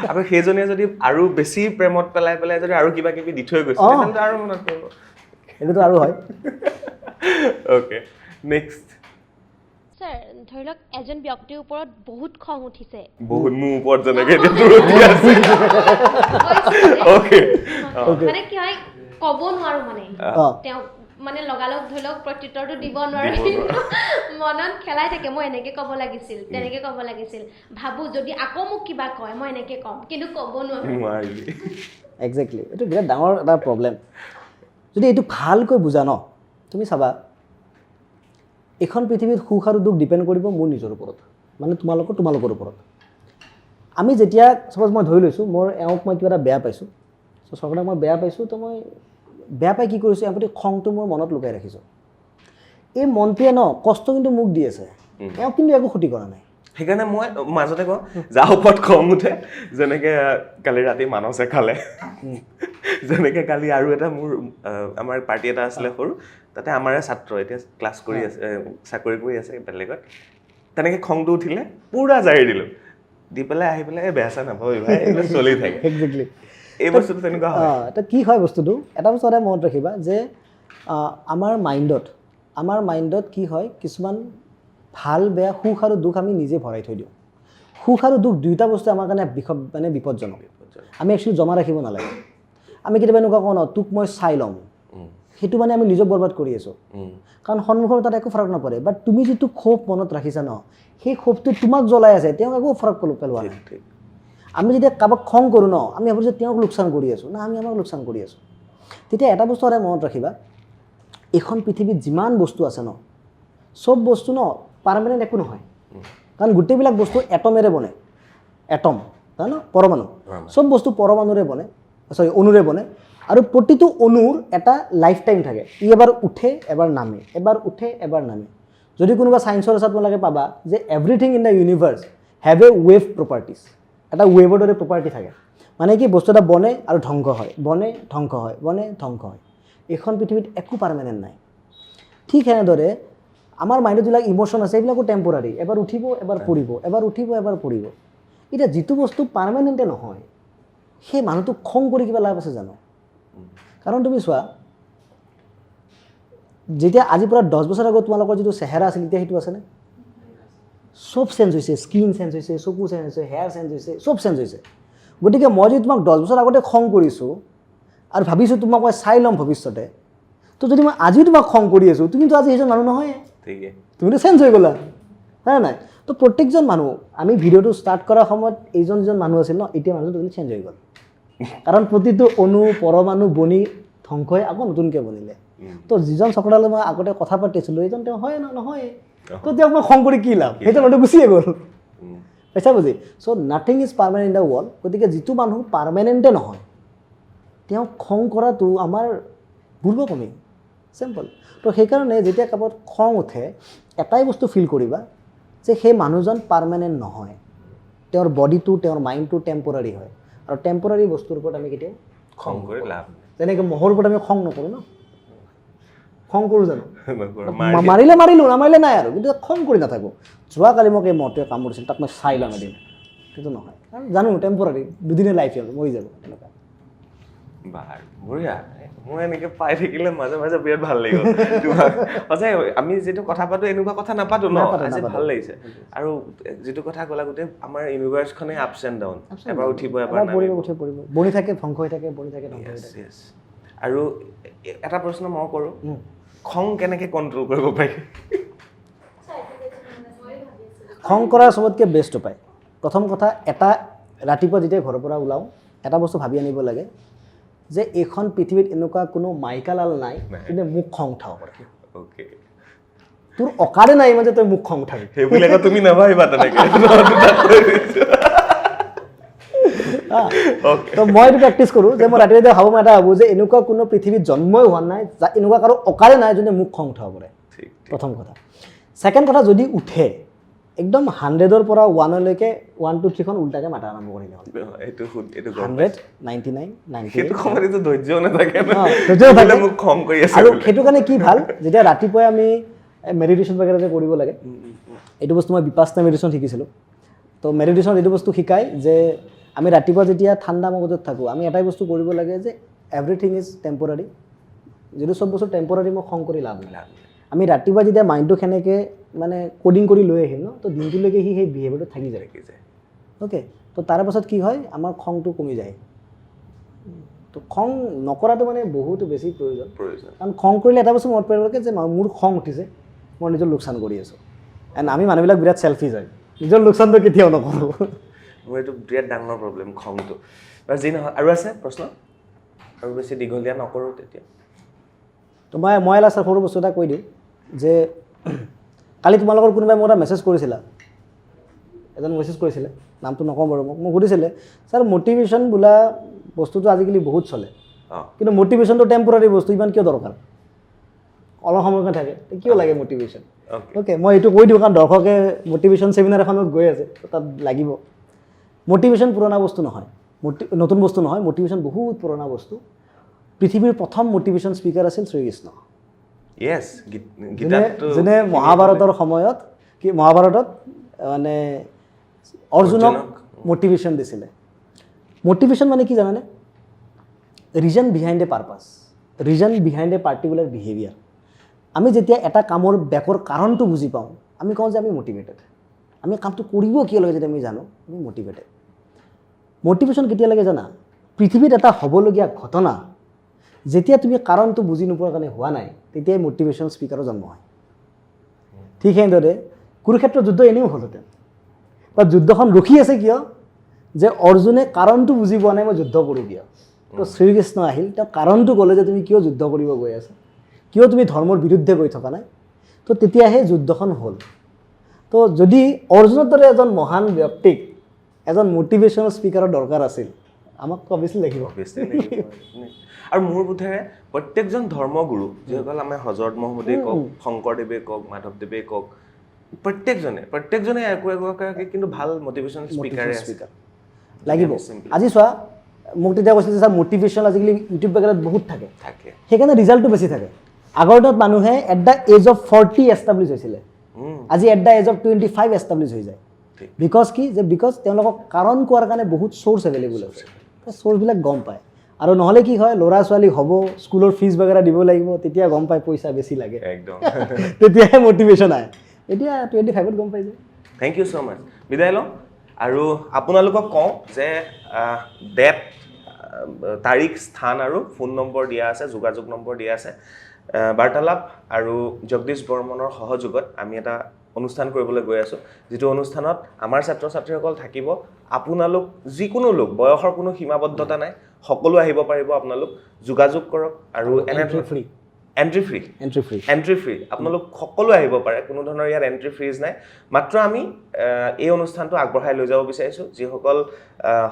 B: আৰু সেইজনীয়ে যদি আৰু বেছি প্ৰেমত পেলাই যদি আৰু কিবা কিবি দি থৈ গৈছে তেন্তে আৰু মনত পৰিব
A: সেইটোতো আৰু হয়
B: অ'কে নেক্সট
E: ছাৰ ধৰি লওক এজন ব্যক্তিৰ ওপৰত বহুত খং উঠিছে
B: বহুত মোৰ ওপৰত যেনেকৈ
E: মানে কি হয় ক'ব নোৱাৰো মানে তেওঁ মানে লগালগ ধৰি লওক প্ৰত্যুত্তৰটো দিব নোৱাৰে মনত খেলাই থাকে মই এনেকৈ ক'ব লাগিছিল তেনেকৈ ক'ব লাগিছিল ভাবোঁ যদি আকৌ মোক কিবা কয় মই এনেকৈ ক'ম কিন্তু ক'ব নোৱাৰো
A: একজেক্টলি এইটো বিৰাট ডাঙৰ এটা প্ৰব্লেম যদি এইটো ভালকৈ বুজা ন তুমি চাবা এখন পৃথিৱীত সুখ আৰু দুখ ডিপেণ্ড কৰিব মোৰ নিজৰ ওপৰত মানে তোমালোকৰ ওপৰত আমি যেতিয়া চাপ'জ মই ধৰি লৈছোঁ মোৰ এওঁক মই কিবা এটা বেয়া পাইছোঁ চ' চৰকাৰক মই বেয়া পাইছোঁ তো মই বেয়া পাই কি কৰিছোঁ এওঁৰ প্ৰতি খংটো মোৰ মনত লুকাই ৰাখিছোঁ এই মনটোৱে ন কষ্ট কিন্তু মোক দি আছে এওঁক কিন্তু একো ক্ষতি কৰা নাই
B: সেইকাৰণে মই মাজতে কওঁ যাৰ ওপৰত খং উঠে যেনেকৈ কালি ৰাতি মানসে খালে যেনেকৈ কালি আৰু এটা মোৰ আমাৰ পাৰ্টি এটা আছিলে সৰু তাতে আমাৰে ছাত্ৰ এতিয়া ক্লাছ কৰি আছে চাকৰি কৰি আছে বেলেগত তেনেকৈ খংটো উঠিলে পূৰা জাৰি দিলোঁ দি পেলাই আহি পেলাই বেয়া চা নাপাবি ভাই এইবিলাক চলি থাকে
A: একজেক্টলি
B: এই বস্তুটো তেনেকুৱা হয়
A: এটা কি হয় বস্তুটো এটা বস্তু সদায় মনত ৰাখিবা যে আমাৰ মাইণ্ডত কি হয় কিছুমান ভাল বেয়া সুখ আৰু দুখ আমি নিজে ভৰাই থৈ দিওঁ সুখ আৰু দুখ দুয়োটা বস্তু আমাৰ কাৰণে মানে বিপদজনক আমি একচুৱেলি জমা ৰাখিব নালাগে আমি কেতিয়াবা এনেকুৱা কওঁ ন তোক মই চাই ল'ম সেইটো মানে আমি নিজক বৰবাদ কৰি আছোঁ কাৰণ সন্মুখৰ তাত একো ফৰক নপৰে বাট তুমি যিটো ক্ষোভ মনত ৰাখিছা ন সেই ক্ষোভটো তোমাক জ্বলাই আছে তেওঁক একো ফৰক পেলোৱা নাই আমি যেতিয়া কাৰোবাক খং কৰোঁ ন আমি ভাবোঁ যে তেওঁক লোকচান কৰি আছোঁ না আমি আমাক লোকচান কৰি আছোঁ তেতিয়া এটা বস্তু সদায় মনত ৰাখিবা এইখন পৃথিৱীত যিমান বস্তু আছে ন চব বস্তু ন পাৰ্মানেণ্ট একো নহয় কাৰণ গোটেইবিলাক বস্তু এটমেৰে বনে এটম ন পৰমাণু চব বস্তু পৰমাণুৰে বনে অণুৰে বনে আৰু প্ৰতিটো অণুৰ এটা লাইফ টাইম থাকে ই এবাৰ উঠে এবাৰ নামে এবাৰ উঠে এবাৰ নামে যদি কোনোবা ছায়েন্সৰ হিচাপত তোমালোকে পাবা যে everything in the universe have a wave properties এটা ৱেভৰ দৰে প্ৰপাৰ্টি থাকে মানে কি বস্তু এটা বনে আৰু ধ্বংস হয় বনে ধ্বংস হয় বনে ধ্বংস হয় এইখন পৃথিৱীত একো পাৰ্মানেণ্ট নাই ঠিক সেনেদৰে আমাৰ মাইণ্ডত যিবিলাক ইম'শ্যন আছে এইবিলাকো টেম্পৰাৰী এবাৰ উঠিব এবাৰ পৰিব এবাৰ উঠিব এবাৰ পৰিব এতিয়া যিটো বস্তু পাৰ্মানেণ্টে নহয় সেই মানুহটোক খং কৰি কিবা লাভ আছে জানো কাৰণ তুমি চোৱা যেতিয়া আজিৰ পৰা 10 বছৰ আগত তোমালোকৰ যিটো চেহেৰা আছিল এতিয়া সেইটো আছেনে চব চেঞ্জ হৈছে স্কিন চেঞ্জ হৈছে চকু চেঞ্জ হৈছে হেয়াৰ চেঞ্জ হৈছে চব চেঞ্জ হৈছে গতিকে মই যদি তোমাক 10 বছৰ আগতে খং কৰিছোঁ আৰু ভাবিছোঁ তোমাক মই চাই ল'ম ভৱিষ্যতে তো যদি মই আজিও তোমাক খং কৰি আছোঁ তুমিতো আজি সেইজন মানুহ নহয় তুমিতো চেঞ্জ হৈ গ'লা হয় নাই তো প্ৰত্যেকজন মানুহ আমি ভিডিঅ'টো ষ্টাৰ্ট কৰাৰ সময়ত এইজন যিজন মানুহ আছিল ন এতিয়া মানুহটো টোটেলি চেঞ্জ হৈ গ'ল কাৰণ প্ৰতিটো অণু পৰমাণু বনি ধ্বংস হৈ আকৌ নতুনকৈ বনিলে তো যিজন চক্ৰদালে মই আগতে কথা পাতিছিলোঁ এইজন তেওঁ হয় নহয় তো তেওঁক মই খং কৰি কি লাভ সেইটো মানুহ গুচিয়ে গ'ল পাইছা বুজি so' nothing is permanent in the world গতিকে যিটো মানুহ পাৰ্মানেণ্টে নহয় তেওঁক খং কৰাটো আমাৰ বুৰ্বকমি চিম্পল তো সেইকাৰণে যেতিয়া কাৰোবাত খং উঠে এটাই বস্তু ফিল কৰিবা যে সেই মানুহজন পাৰ্মানেণ্ট নহয় তেওঁৰ বডিটো তেওঁৰ মাইণ্ডটো টেম্পৰাৰী হয় আৰু টেম্পৰাৰী বস্তুৰ ওপৰত আমি কেতিয়াও
B: খং কৰি লাভ
A: যেনেকৈ মহৰ ওপৰত আমি খং নকৰোঁ ন খং কৰোঁ জানো মাৰিলে মাৰিলোঁ নামাৰিলে নাই আৰু কিন্তু খং কৰি নাথাকোঁ যোৱাকালি মোক এই মহটোৱে কামুৰিছিল তাক মই চাই ল'ম এদিন সেইটো নহয় কাৰণ জানো টেম্পৰাৰী দুদিনে লাইফ মৰি যাব এনেকুৱা
B: বাৰু বঢ়িয়া মই এনেকৈ পাই থাকিলে মাজে মাজে বিৰাট ভাল লাগিব তোমাক সঁচাই আমি যিটো কথা পাতোঁ এনেকুৱা কথা নাপাতোঁ ন আজি ভাল লাগিছে আৰু যিটো কথা ক'লা গোটেই আমাৰ ইউনিভাৰ্ছখনে আপছ এণ্ড ডাউন এবাৰ উঠিব এবাৰ
A: পৰিব বনি থাকে ধ্বংস হৈ থাকে বনি থাকে ধ্বংস হৈ থাকে
B: আৰু এটা প্ৰশ্ন মই কৰোঁ খং কেনেকৈ কণ্ট্ৰল কৰিব পাৰি
A: খং কৰাৰ চবতকৈ বেষ্ট উপায় প্ৰথম কথা এটা ৰাতিপুৱা যেতিয়া ঘৰৰ পৰা ওলাওঁ এটা বস্তু ভাবি আনিব লাগে যে এইখন পৃথিৱীত এনেকুৱা কোনো মাইকালাল নাই যোনে মোক খং উঠাব পাৰে
B: ওকে
A: তোৰ অকাৰে নাই মানে তই মোক খং উঠাবি
B: সেইবিলাক তুমি নাভাবিবা তেনেকে
A: তো মই এইটো প্ৰেক্টিছ কৰোঁ যে মই ৰাতিপুৱা ভাবোঁ মই এটা ভাবোঁ যে এনেকুৱা কোনো পৃথিৱীত জন্মই হোৱা নাই এনেকুৱা কাৰো অকাৰে নাই যোনে মোক খং উঠাব পাৰে প্ৰথম কথা ছেকেণ্ড কথা যদি উঠে একদম 100ৰ পৰা 1লৈকে 1 2 3খন উল্টাকে মাতা আৰম্ভ কৰিলে হ'ল
B: এইটো
A: 100 99 98
B: সেইটো সময়তো ধৈৰ্য নাথাকে
A: মোক
B: খং কৰি আছে
A: আৰু সেইটো কাৰণে কি ভাল যেতিয়া ৰাতিপুৱাই আমি মেডিটেশ্যন বাগেৰা যে কৰিব লাগে এইটো বস্তু মই বিপাসনা মেডিটেশ্যন শিকিছিলোঁ তো মেডিটেশ্যন এইটো বস্তু শিকায় যে আমি ৰাতিপুৱা যেতিয়া ঠাণ্ডা মগজত থাকোঁ আমি এটাই বস্তু কৰিব লাগে যে এভৰিথিং ইজ টেম্পৰাৰী যিটো চব বস্তু টেম্পৰাৰী মই খং কৰি লাভ নাই আমি ৰাতিপুৱা যেতিয়া মাইণ্ডটো সেনেকৈ মানে কোডিং কৰি লৈ আহিম ন তো দিনটোলৈকে সেই বিহেভিয়াৰটো থাকি যায় অ'কে তো তাৰ পাছত কি হয় আমাৰ খংটো কমি যায় তো খং নকৰাটো মানে বহুত বেছি প্ৰয়োজন কাৰণ খং কৰিলে এটা বস্তু মনত পৰিব লাগে যে মোৰ খং উঠিছে মই নিজৰ লোকচান কৰি আছোঁ এণ্ড আমি মানুহবিলাক বিৰাট চেলফিছ হয় নিজৰ লোকচানটো কেতিয়াও নকৰোঁ
B: মোৰ এইটো বিৰাট ডাঙৰ প্ৰব্লেম খংটো বাৰু যি নহয় আৰু আছে প্ৰশ্ন আৰু বেছি দীঘলীয়া নকৰোঁ তেতিয়া
A: তো মই এটা সৰু বস্তু এটা কৈ দিওঁ যে কালি তোমালোকৰ কোনোবাই মোক এটা মেছেজ কৰিছিলা এজন মেছেজ কৰিছিলে নামটো নকওঁ বাৰু মোক সুধিছিলে ছাৰ মটিভেশ্যন বোলা বস্তুটো আজিকালি বহুত চলে কিন্তু মটিভেশ্যনটো টেম্পৰাৰী বস্তু ইমান কিয় দৰকাৰ অলপ সময়কে থাকে কিয় লাগে মটিভেশ্যন অ'কে মই এইটো কৈ দিওঁ কাৰণ দৰ্শকে মটিভেশ্যন ছেমিনাৰ এখনত গৈ আছে তাত লাগিব মটিভেশ্যন পুৰণা বস্তু নহয় নতুন বস্তু নহয় মটিভেশ্যন বহুত পুৰণা বস্তু পৃথিৱীৰ প্ৰথম মটিভেশ্যন স্পীকাৰ আছিল শ্ৰীকৃষ্ণ যোনে মহাভাৰতৰ সময়ত কি মহাভাৰতত মানে অৰ্জুনক মটিভেশ্যন দিছিলে মটিভেশ্যন মানে কি জানানে reason behind a purpose reason behind a particular behaviour আমি যেতিয়া এটা কামৰ বেকৰ কাৰণটো বুজি পাওঁ আমি কওঁ যে আমি মটিভেটেড আমি কামটো কৰিব কিয় লাগে যদি আমি জানো আমি মটিভেটেড মটিভেশ্যন কেতিয়া লাগে জানা পৃথিৱীত এটা হ'বলগীয়া ঘটনা যেতিয়া তুমি কাৰণটো বুজি নোপোৱাৰ কাৰণে হোৱা নাই তেতিয়াই মটিভেশ্যন স্পীকাৰৰ জন্ম হয় ঠিক সেইদৰে কুৰুক্ষেত্ৰ যুদ্ধ এনেও হ'লহেঁতেন বা যুদ্ধখন ৰখি আছে কিয় যে অৰ্জুনে কাৰণটো বুজি পোৱা নাই মই যুদ্ধ কৰোঁ কিয় তো শ্ৰীকৃষ্ণ আহিল তেওঁ কাৰণটো ক'লে যে তুমি কিয় যুদ্ধ কৰিব গৈ আছা কিয় তুমি ধৰ্মৰ বিৰুদ্ধে গৈ থকা নাই তো তেতিয়াহে যুদ্ধখন হ'ল তো যদি অৰ্জুনৰ দৰে এজন মহান ব্যক্তিক এজন মটিভেশ্যনেল স্পীকাৰৰ দৰকাৰ আছিল আমাক অভিয়াছলি লাগিব
B: আৰু মোৰ বোধেৰে প্ৰত্যেকজন ধৰ্মগুৰু যিসকল আমাৰ হজৰত মহম্মদেই কওক শংকৰদেৱে কওক মাধৱদেৱে কওক প্ৰত্যেকজনে একোকে কিন্তু ভাল মটিভেশ্যন স্পীকাৰে
A: লাগিব আজি চোৱা মোক তেতিয়া কৈছিল যে ছাৰ মটিভেশ্যন আজিকালি ইউটিউব বেগেলত বহুত থাকে সেইকাৰণে ৰিজাল্টটো বেছি থাকে আগৰ দিনত মানুহে at the age of 40 establish হৈছিলে আজি at the age of 25 establish হৈ যায় বিকজ কি যে বিকজ তেওঁলোকক কাৰণ কোৱাৰ কাৰণে বহুত চ'ৰ্চ এভেইলেবল আছে চ'ৰ্চবিলাক গম পায় আৰু নহ'লে কি হয় ল'ৰা ছোৱালী হ'ব স্কুলৰ ফিজ বাগেৰা দিব লাগিব তেতিয়া গম পায় পইচা বেছি লাগে
B: একদম
A: তেতিয়াহে মটিভেশ্যন আহে এতিয়া 25ত গম পাই যায়
B: থেংক ইউ ছ' মাছ বিদায় লওঁ আৰু আপোনালোকক কওঁ যে ডেট তাৰিখ স্থান আৰু ফোন নম্বৰ দিয়া আছে যোগাযোগ নম্বৰ দিয়া আছে বাৰ্তালাপ আৰু জগদীশ বৰ্মনৰ সহযোগত আমি এটা অনুষ্ঠান কৰিবলৈ গৈ আছোঁ যিটো অনুষ্ঠানত আমাৰ ছাত্ৰ ছাত্ৰীসকল থাকিব আপোনালোক যিকোনো লোক বয়সৰ কোনো সীমাবদ্ধতা নাই সকলো আহিব পাৰিব আপোনালোক যোগাযোগ কৰক আৰু এণ্ট্ৰি ফ্ৰী আপোনালোক সকলো আহিব পাৰে কোনো ধৰণৰ ইয়াত এণ্ট্ৰি ফ্ৰীজ নাই মাত্ৰ আমি এই অনুষ্ঠানটো আগবঢ়াই লৈ যাব বিচাৰিছোঁ যিসকল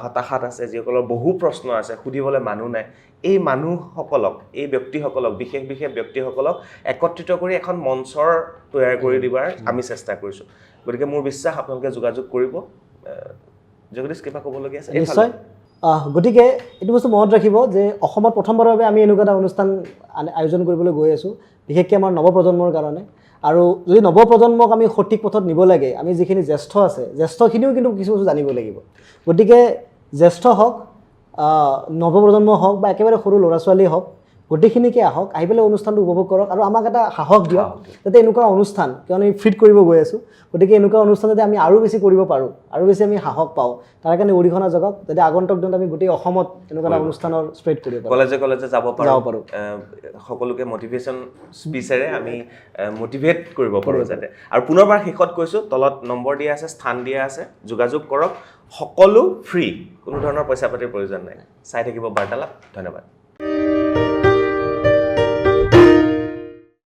B: হতাশাত আছে যিসকলৰ বহু প্ৰশ্ন আছে সুধিবলৈ মানুহ নাই এই মানুহসকলক এই ব্যক্তিসকলক বিশেষ ব্যক্তিসকলক একত্ৰিত কৰি এখন মঞ্চৰ তৈয়াৰ কৰি দিবাৰ আমি চেষ্টা কৰিছোঁ গতিকে মোৰ বিশ্বাস আপোনালোকে যোগাযোগ কৰিব জগদীশ কিবা ক'বলগীয়া আছে
A: নিশ্চয় গতিকে এইটো বস্তু মনত ৰাখিব যে অসমত প্ৰথমবাৰৰ বাবে আমি এনেকুৱা এটা অনুষ্ঠান আয়োজন কৰিবলৈ গৈ আছোঁ বিশেষকৈ আমাৰ নৱপ্ৰজন্মৰ কাৰণে আৰু যদি নৱপ্ৰজন্মক আমি সঠিক পথত নিব লাগে আমি যিখিনি জ্যেষ্ঠ আছে জ্যেষ্ঠখিনিও কিন্তু কিছু বস্তু জানিব লাগিব গতিকে জ্যেষ্ঠ হওক নৱপ্ৰজন্ম হওক বা একেবাৰে সৰু ল'ৰা ছোৱালী হওক গোটেইখিনিকে আহক, আহি পেলাই অনুষ্ঠানটো উপভোগ কৰক আৰু আমাক এটা সাহস দিয়ক যাতে এনেকুৱা অনুষ্ঠান, কিয়নো আমি ফিট কৰিব গৈ আছোঁ, গতিকে এনেকুৱা অনুষ্ঠান যাতে আমি আৰু বেছি কৰিব পাৰোঁ, আৰু বেছি আমি সাহস পাওঁ, তাৰ কাৰণে অৰিহণা জগাওক, যাতে আগন্তুক দিনত আমি গোটেই অসমত এনেকুৱা এটা অনুষ্ঠানৰ স্প্ৰেড কৰিব পাৰোঁ,
B: কলেজে কলেজে যাব
A: পাৰোঁ।
B: পাৰোঁ, সকলোকে মটিভেশ্যন স্পীচেৰে আমি মটিভেট কৰিব পাৰোঁ যাতে। আৰু পুনৰবাৰ শেষত কৈছোঁ, তলত নম্বৰ দিয়া আছে, স্থান দিয়া আছে, যোগাযোগ কৰক, সকলো ফ্ৰী, কোনো ধৰণৰ পইচা পাতিৰ প্ৰয়োজন নাই। চাই থাকিব বাৰ্তালাপ। ধন্যবাদ।